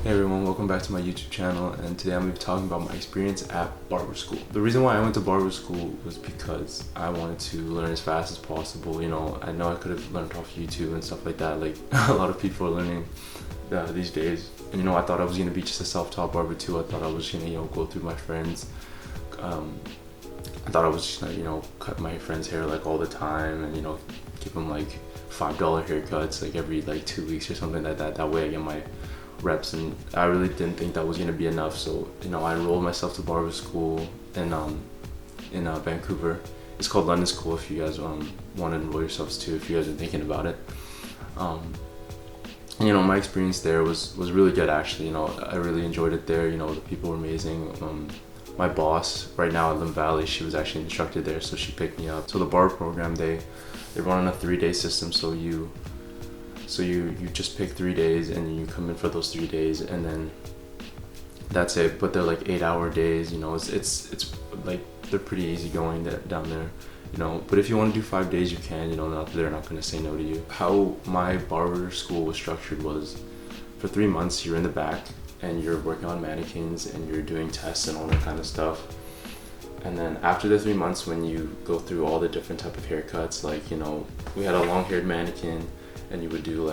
Hey everyone, welcome back to my YouTube channel, and today I'm going to be talking about my experience at barber school. The reason why I went to barber school was because I wanted to learn as fast as possible. I know I could have learned off YouTube and stuff like that, like a lot of people are learning these days. And I thought I was going to be just a self-taught barber too. I thought I was going to, go through my friends. I thought I was just going to, cut my friend's hair like all the time and, give them like $5 haircuts like every 2 weeks or something like that. That way I get my reps, and I really didn't think that was gonna be enough. So I enrolled myself to barber school in Vancouver. It's called London School if you guys want to enroll yourselves too, if you guys are thinking about it. My experience there was really good actually. I really enjoyed it there. The people were amazing. My boss right now at Lim Valley, she was actually an instructor there, so she picked me up. So the barber program, they run on a 3-day system, so you just pick 3 days and you come in for those 3 days, and then that's it. But they're like 8-hour days. It's like they're pretty easy going down there. But if you want to do 5 days, you can. They're not going to say no to you. How my barber school was structured was, for 3 months you're in the back and you're working on mannequins and you're doing tests and all that kind of stuff. And then after the 3 months, when you go through all the different type of haircuts, we had a long-haired mannequin, and you would do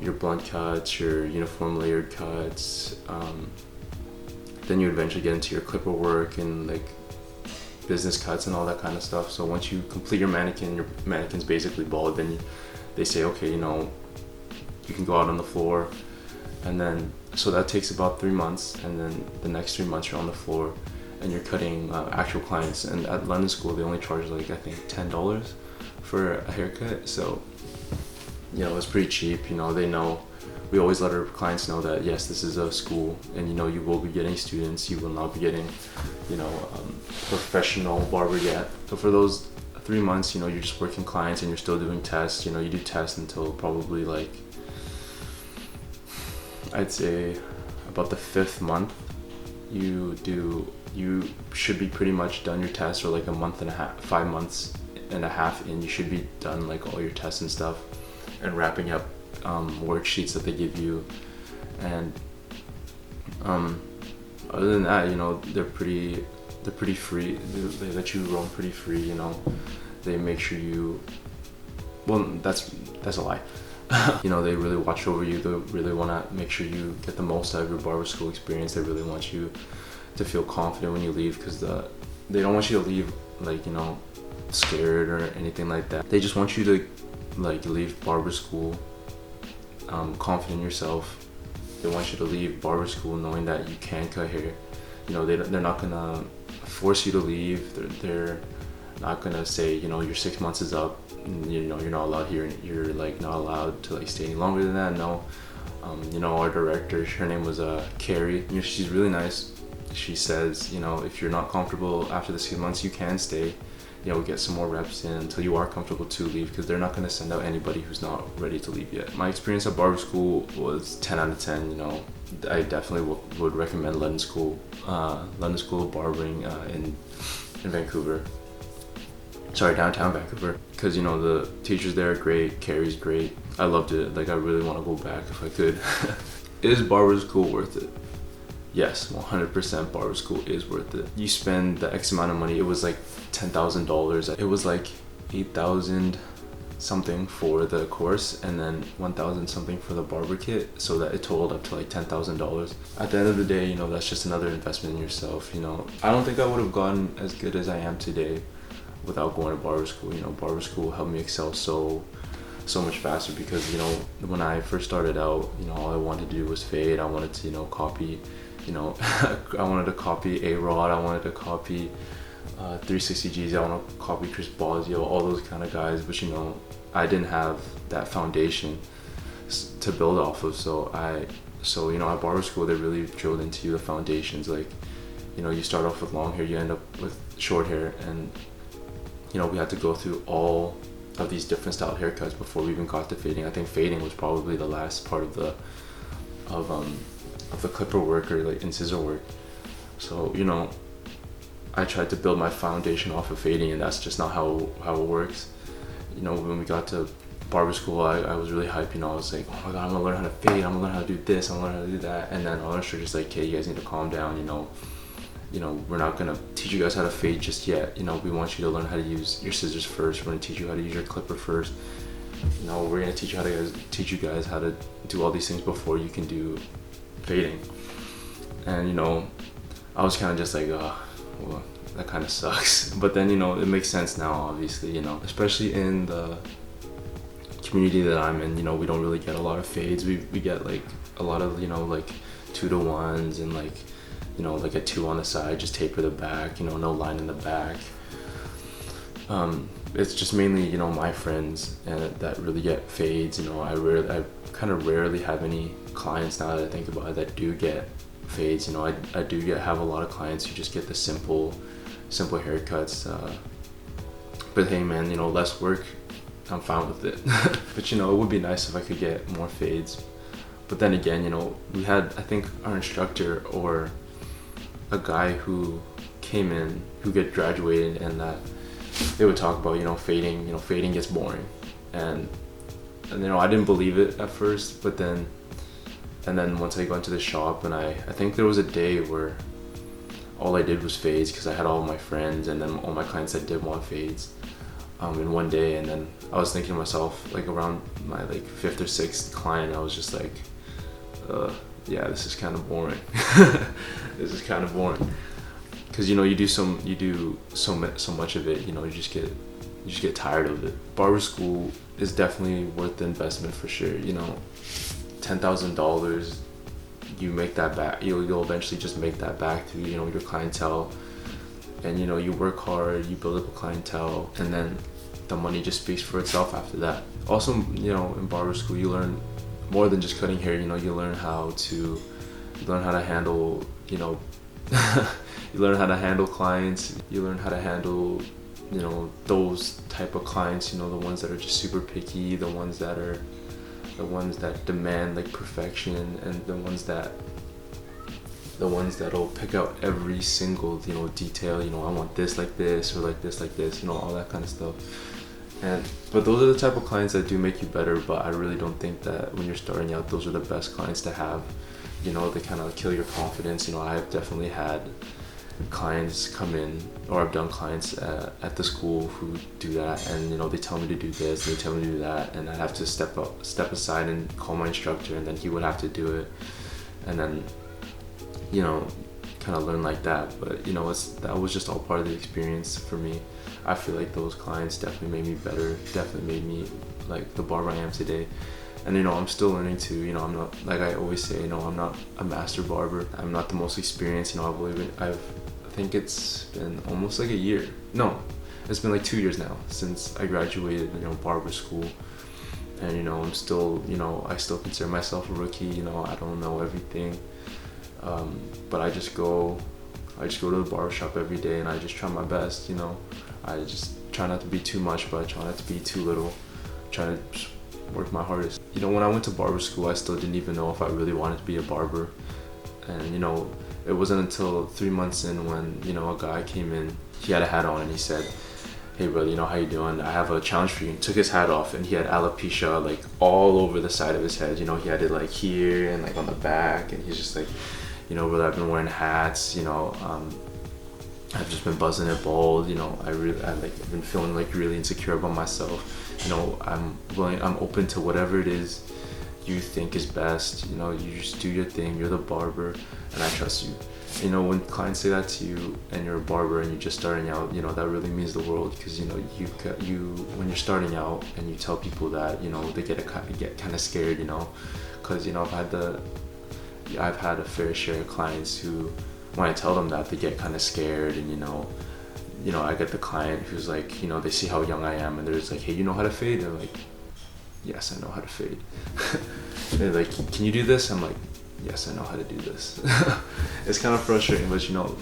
your blunt cuts, your uniform layered cuts. Then you eventually get into your clipper work and business cuts and all that kind of stuff. So once you complete your mannequin's basically bald, then they say, okay, you can go out on the floor. And then, so that takes about 3 months, and then the next 3 months you're on the floor and you're cutting actual clients. And at London School, they only charge I think $10 for a haircut. So it's pretty cheap. They know, we always let our clients know that yes, this is a school, and you will be getting students. You will not be getting professional barber yet. So for those 3 months, you're just working clients and you're still doing tests. You do tests until probably I'd say about the 5th month. You should be pretty much done your tests, or a month and a half, 5 months and a half in, you should be done all your tests and stuff, and wrapping up worksheets that they give you. And other than that, they're pretty free. They let you roam pretty free. They make sure you, well, that's a lie. They really watch over you. They really want to make sure you get the most out of your barber school experience. They really want you to feel confident when you leave, because they don't want you to leave scared or anything like that. They just want you to leave barber school confident in yourself. They want you to leave barber school knowing that you can cut hair. They're not gonna force you to leave. They're not gonna say your 6 months is up, you're not allowed here, you're not allowed to stay any longer than that. No. Our director, her name was Carrie. She's really nice. She says, if you're not comfortable after the 6 months, you can stay. Get some more reps in until you are comfortable to leave, because they're not going to send out anybody who's not ready to leave yet. My experience at barber school was 10 out of 10. I definitely would recommend London School of Barbering in Vancouver. Sorry, downtown Vancouver, because the teachers there are great. Carrie's great. I loved it. I really want to go back if I could. Is barber school worth it? Yes, 100% barber school is worth it. You spend the X amount of money. It was $10,000. It was $8,000 something for the course, and then $1,000 something for the barber kit, so that it totaled up to $10,000. At the end of the day, that's just another investment in yourself. I don't think I would have gotten as good as I am today without going to barber school. Barber school helped me excel so much faster, because when I first started out, all I wanted to do was fade. I wanted to copy, I wanted to copy A-Rod, I wanted to copy 360Gs, I want to copy Chris Bosio, all those kind of guys. But I didn't have that foundation to build off of. So at barber school, they really drilled into you the foundations. You start off with long hair, you end up with short hair, and we had to go through all of these different style haircuts before we even got to fading. I think fading was probably the last part of the clipper work, or in scissor work. So I tried to build my foundation off of fading, and that's just not how it works. When we got to barber school, I was really hyped, you know. I was like, oh my god, I'm gonna learn how to fade, I'm gonna learn how to do this, I'm gonna learn how to do that. And then our instructor just like, okay, you guys need to calm down, you know, we're not gonna teach you guys how to fade just yet. You know, we want you to learn how to use your scissors first. We're gonna teach you how to use your clipper first. You know, we're gonna teach you guys how to do all these things before you can do fading. And you know, I was kind of just like, oh, well, that kind of sucks. But then, you know, it makes sense now, obviously, you know, especially in the community that I'm in. You know, we don't really get a lot of fades. We get like a lot of, you know, like 2-to-1s and like, you know, like a 2 on the side, just taper the back, you know, no line in the back. It's just mainly, you know, my friends and that really get fades. You know, I kind of rarely have any clients now that I think about it that do get fades. You know, I do have a lot of clients who just get the simple haircuts. But hey man, you know, less work, I'm fine with it. But you know, it would be nice if I could get more fades. But then again, you know, we had, I think our instructor or a guy who came in who get graduated, and that they would talk about, you know, fading gets boring. And you know, I didn't believe it at first, but then once I got into the shop, and I think there was a day where all I did was fades because I had all my friends and then all my clients that did want fades in one day. And then I was thinking to myself, like around my like 5th or 6th client, I was just like, yeah, this is kind of boring. This is kind of boring. Because you know, you do so much of it, you know, you just get tired of it. Barber school is definitely worth the investment for sure. You know, $10,000, you make that back. You'll eventually just make that back to, you know, your clientele. And you know, you work hard, you build up a clientele, and then the money just speaks for itself after that. Also, you know, in barber school, you learn more than just cutting hair. You know, you learn how to handle, you know, you learn how to handle clients. You learn how to handle, you know, those type of clients, you know, the ones that are just super picky, the ones that demand like perfection, and the ones that'll pick out every single, you know, detail. You know, I want this like this, or like this, you know, all that kind of stuff. But those are the type of clients that do make you better. But I really don't think that when you're starting out, those are the best clients to have. You know, they kind of kill your confidence. You know, I've definitely had clients come in, or I've done clients at the school who do that, and you know, they tell me to do this, they tell me to do that, and I'd have to step aside and call my instructor, and then he would have to do it, and then, you know, kind of learn like that. But you know, that was just all part of the experience for me. I feel like those clients definitely made me better, definitely made me like the barber I am today. And you know, I'm still learning too. You know, I'm not, like I always say, you know, I'm not a master barber. I'm not the most experienced. You know, I think it's been almost like a year. No, it's been like 2 years now since I graduated, you know, barber school. And you know, I'm still, you know, I still consider myself a rookie. You know, I don't know everything, but I just go to the barber shop every day, and I just try my best. You know, I just try not to be too much, but I try not to be too little. Try to work my hardest. You know, when I went to barber school, I still didn't even know if I really wanted to be a barber. And you know, it wasn't until 3 months in when, you know, a guy came in, he had a hat on, and he said, hey brother, you know, how you doing? I have a challenge for you. And he took his hat off, and he had alopecia like all over the side of his head. You know, he had it like here and like on the back, and he's just like, you know, brother, I've been wearing hats, you know, I've just been buzzing it bald, you know, I've been feeling like really insecure about myself. You know, I'm open to whatever it is you think is best. You know, you just do your thing, you're the barber, and I trust you. You know, when clients say that to you and you're a barber and you're just starting out, you know, that really means the world. Because you know, when you're starting out and you tell people that, you know, they get kind of scared, you know, because you know, I've had a fair share of clients who, when I tell them that, they get kind of scared. And you know, I get the client who's like, you know, they see how young I am, and they're just like, hey, you know how to fade? They're like, yes, I know how to fade. They're like, can you do this? I'm like, yes, I know how to do this. It's kind of frustrating, but you know,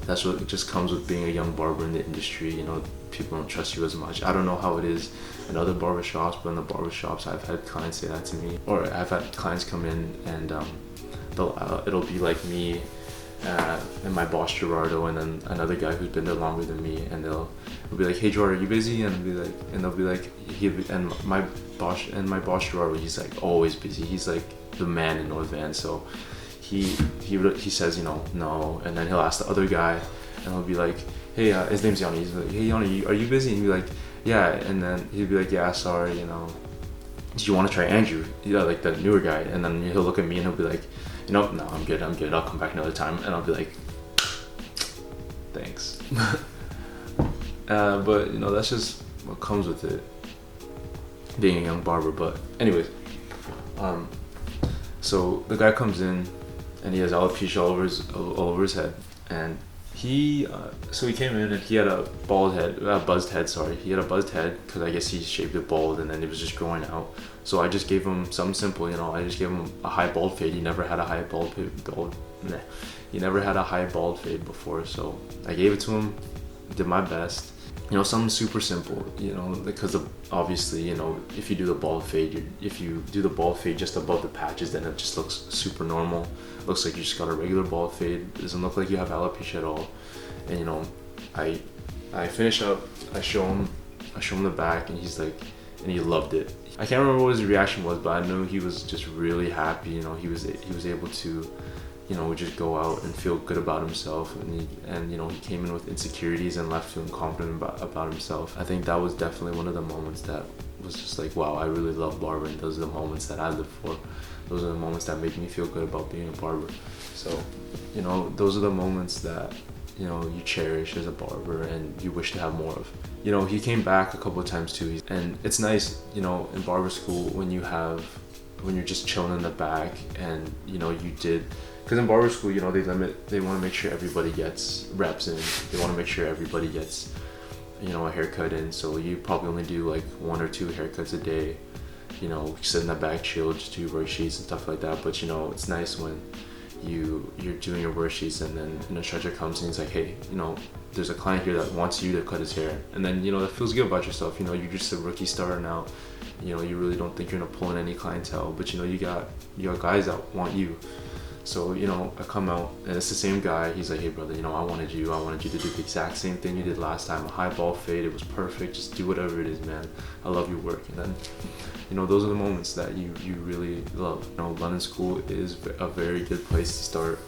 that's what just comes with being a young barber in the industry. You know, people don't trust you as much. I don't know how it is in other barber shops, but in the barber shops, I've had clients say that to me, or I've had clients come in and it'll be like me and my boss Gerardo, and then another guy who's been there longer than me, and they'll be like, "Hey Gerardo, are you busy?" And they'll be like, and my boss Gerardo, he's like always busy. He's like the man in North Van, so he says, you know, no, and then he'll ask the other guy, and he'll be like, "Hey, his name's Yanni." He's like, "Hey Yanni, are you busy?" And he'll be like, "Yeah," and then he'll be like, "Yeah, sorry, you know, do you want to try Andrew?" Yeah, like the newer guy, and then he'll look at me and he'll be like, "You know, no, I'm good, I'll come back another time," and I'll be like, "Thanks." But you know, that's just what comes with it, being a young barber. But anyways, so the guy comes in and he has alopecia all over his head, and he came in and he had a buzzed head. Sorry, he had a buzzed head because I guess he shaved it bald and then it was just growing out. So I just gave him something simple, you know. I just gave him a high bald fade. He never had a high bald fade. He never had a high bald fade before, so I gave it to him. Did my best. You know, something super simple, you know, because obviously, you know, if you do the bald fade, if you do the bald fade just above the patches, then it just looks super normal. Looks like you just got a regular bald fade. It doesn't look like you have alopecia at all. And you know, I finish up, I show him the back, and he's like, and he loved it. I can't remember what his reaction was, but I know he was just really happy. You know, he was able to, you know, just go out and feel good about himself, and you know, he came in with insecurities and left feeling confident about himself. I think that was definitely one of the moments that was just like, wow, I really love barbering. Those are the moments that I live for. Those are the moments that make me feel good about being a barber. So, you know, those are the moments that, you know, you cherish as a barber and you wish to have more of. You know, he came back a couple of times too, and it's nice, you know, in barber school when you're just chilling in the back, and you know, because in barber school, you know, they want to make sure everybody gets reps in. They want to make sure everybody gets, you know, a haircut in. So you probably only do like 1 or 2 haircuts a day. You know, sit in the back, chill, just do worksheets and stuff like that. But you know, it's nice when you're doing your worksheets and then an instructor comes and he's like, "Hey, you know, there's a client here that wants you to cut his hair," and then, you know, that feels good about yourself. You know, you're just a rookie starting out. You know, you really don't think you're gonna pull in any clientele, but you know, you got guys that want you. So, you know, I come out and it's the same guy. He's like, "Hey brother, you know, I wanted you to do the exact same thing you did last time. A high ball fade, it was perfect. Just do whatever it is, man. I love your work." And then, you know, those are the moments that you really love. You know, London School is a very good place to start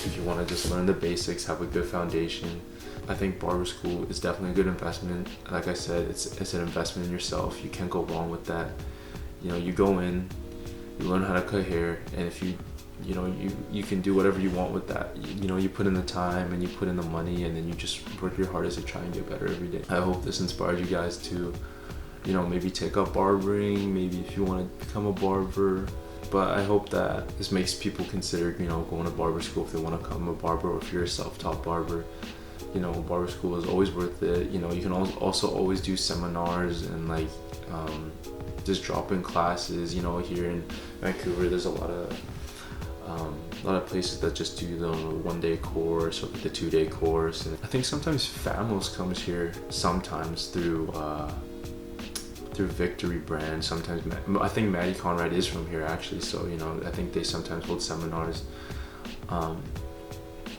if you want to just learn the basics, have a good foundation. I think barber school is definitely a good investment. Like I said, it's an investment in yourself. You can't go wrong with that. You know, you go in, you learn how to cut hair, and if you know, you can do whatever you want with that. You know, you put in the time and you put in the money, and then you just work your hardest to try and get better every day. I hope this inspires you guys to, you know, maybe take up barbering, maybe if you want to become a barber. But I hope that this makes people consider, you know, going to barber school if they want to become a barber, or if you're a self-taught barber. You know, barber school is always worth it. You know, you can also always do seminars and like just drop in classes. You know, here in Vancouver, there's a lot of places that just do the 1-day course or the 2-day course. And I think sometimes Famos comes here sometimes through Victory brand. Sometimes I think Maddie Conrad is from here actually, so you know, I think they sometimes hold seminars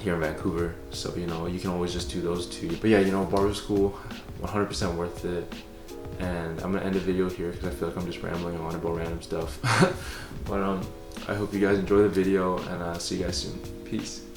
here in Vancouver, so you know, you can always just do those two. But yeah, you know, barber school 100% worth it. And I'm gonna end the video here because I feel like I'm just rambling on about random stuff. But I hope you guys enjoy the video, and see you guys soon. Peace.